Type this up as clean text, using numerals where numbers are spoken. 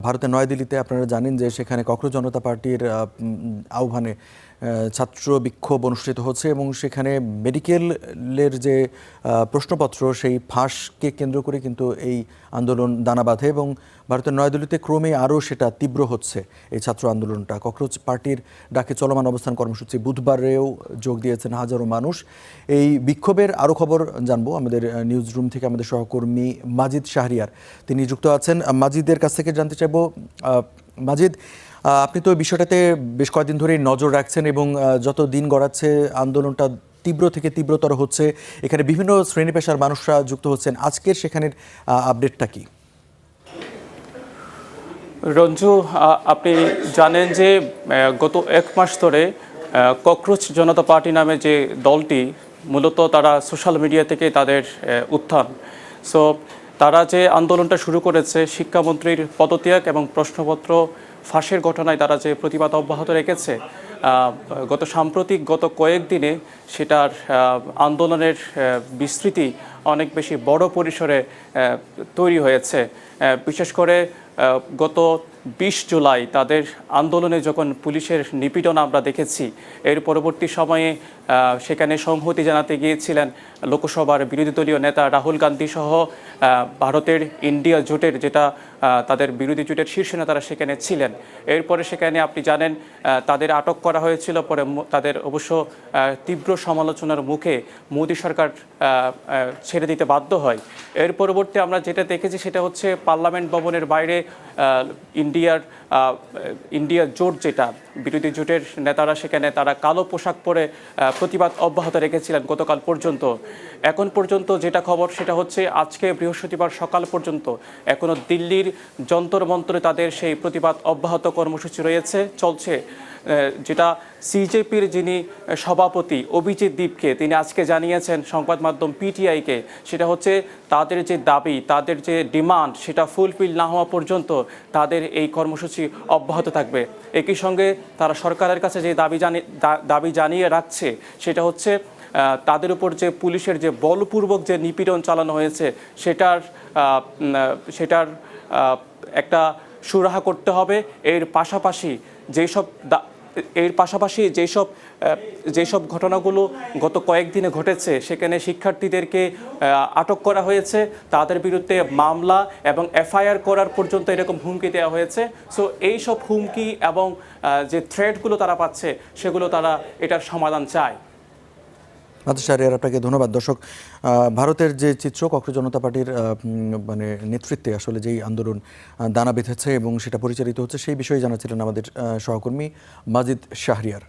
ভারতের নয়াদিল্লিতে আপনারা জানেন যে সেখানে ককরোচ জনতা পার্টির আহ্বানে ছাত্র বিক্ষোভ অনুষ্ঠিত হচ্ছে এবং সেখানে মেডিকেলের যে প্রশ্নপত্র সেই ফাঁসকে কেন্দ্র করে কিন্তু এই আন্দোলন দানা বাঁধে এবং ভারতের নয়াদিল্লিতে ক্রমে আরও সেটা তীব্র হচ্ছে এই ছাত্র আন্দোলনটা। ককরোচ পার্টির ডাকে চলমান অবস্থান কর্মসূচি বুধবারেও যোগ দিয়েছেন হাজারো মানুষ। এই বিক্ষোভের আরও খবর জানবো আমাদের নিউজ রুম থেকে আমাদের সহকর্মী মাজিদ শাহরিয়ার, তিনি যুক্ত আছেন। মাজিদের কাছ থেকে জানতে চাইবো, মাজিদ, আপনি তো বিষয়টাতে বেশ কয়েকদিন ধরেই নজর রাখছেন এবং যত দিন গড়াচ্ছে আন্দোলনটা তীব্র থেকে তীব্রতর হচ্ছে, এখানে বিভিন্ন শ্রেণী পেশার মানুষরা যুক্ত হচ্ছেন। আজকের সেখানের আপডেটটা কি? রঞ্জু, আপনি জানেন যে গত এক মাস ধরে ককরোচ জনতা পার্টি নামে যে দলটি, মূলত তারা সোশ্যাল মিডিয়া থেকে তাদের উত্থান। সো তারা যে আন্দোলনটা শুরু করেছে, শিক্ষামন্ত্রীর পদত্যাগ এবং প্রশ্নপত্র ফাঁসের ঘটনায় তারা যে প্রতিবাদ অব্যাহত রেখেছে, গত কয়েকদিনে সেটার আন্দোলনের বিস্তৃতি অনেক বেশি বড় পরিসরে তৈরি হয়েছে। বিশেষ করে গত 20 জুলাই তাদের আন্দোলনে যখন পুলিশের নিপীড়ন আমরা দেখেছি, এর পরবর্তী সময়ে সেখানে সংহতি জানাতে গিয়েছিলেন লোকসভার বিরোধী দলীয় নেতা রাহুল গান্ধী সহ ভারতের ইন্ডিয়া জোটের, যেটা তাদের বিরোধী জোটের শীর্ষ নেতারা সেখানে ছিলেন। এরপরে সেখানে আপনি জানেন তাদের আটক করা হয়েছিল, পরে তাদের অবশ্য তীব্র সমালোচনার মুখে মোদী সরকার ছেড়ে দিতে বাধ্য হয়। এর পরবর্তী আমরা যেটা দেখেছি সেটা হচ্ছে পার্লামেন্ট ভবনের বাইরে ইন্ডিয়া জোট, যেটা বিরোধী জোটের নেতারা, সেখানে তারা কালো পোশাক পরে প্রতিবাদ অব্যাহত রেখেছিলেন গতকাল পর্যন্ত। এখন পর্যন্ত যেটা খবর সেটা হচ্ছে আজকে বৃহস্পতিবার সকাল পর্যন্ত এখনও দিল্লির যন্তর মন্তরে তাদের সেই প্রতিবাদ অব্যাহত কর্মসূচি চলছে। যেটা সিজেপির যিনি সভাপতি অভিজিৎ দীপকে, তিনি আজকে জানিয়েছেন সংবাদ মাধ্যম পিটিআইকে, সেটা হচ্ছে তাদের যে দাবি, তাদের যে ডিমান্ড, সেটা ফুলফিল না হওয়া পর্যন্ত তাদের এই কর্মসূচি অব্যাহত থাকবে। একই সঙ্গে তারা সরকারের কাছে যে দাবি জানিয়ে রাখছে সেটা হচ্ছে তাদের উপর যে পুলিশের যে বলপূর্বক যে নিপীড়ন চালানো হয়েছে সেটার একটা সুরাহা করতে হবে। এর পাশাপাশি যেসব ঘটনাগুলো গত কয়েকদিনে ঘটেছে, সেখানে শিক্ষার্থীদেরকে আটক করা হয়েছে, তাদের বিরুদ্ধে মামলা এবং এফআইআর করার পর্যন্ত এরকম হুমকি দেওয়া হয়েছে। সো এইসব হুমকি এবং যে থ্রেটগুলো তারা পাচ্ছে, সেগুলো তারা এটার সমাধান চায়। আচ্ছা শাহরিয়ার, আপনাকে ধন্যবাদ। দর্শক, ভারতের যে চিত্র, ককরোচ জনতা পার্টির মানে নেতৃত্বে আসলে যেই আন্দোলন দানা বেঁধেছে এবং সেটা পরিচালিত হচ্ছে, সেই বিষয়ে জানাচ্ছিলেন আমাদের সহকর্মী মাজিদ শাহরিয়ার।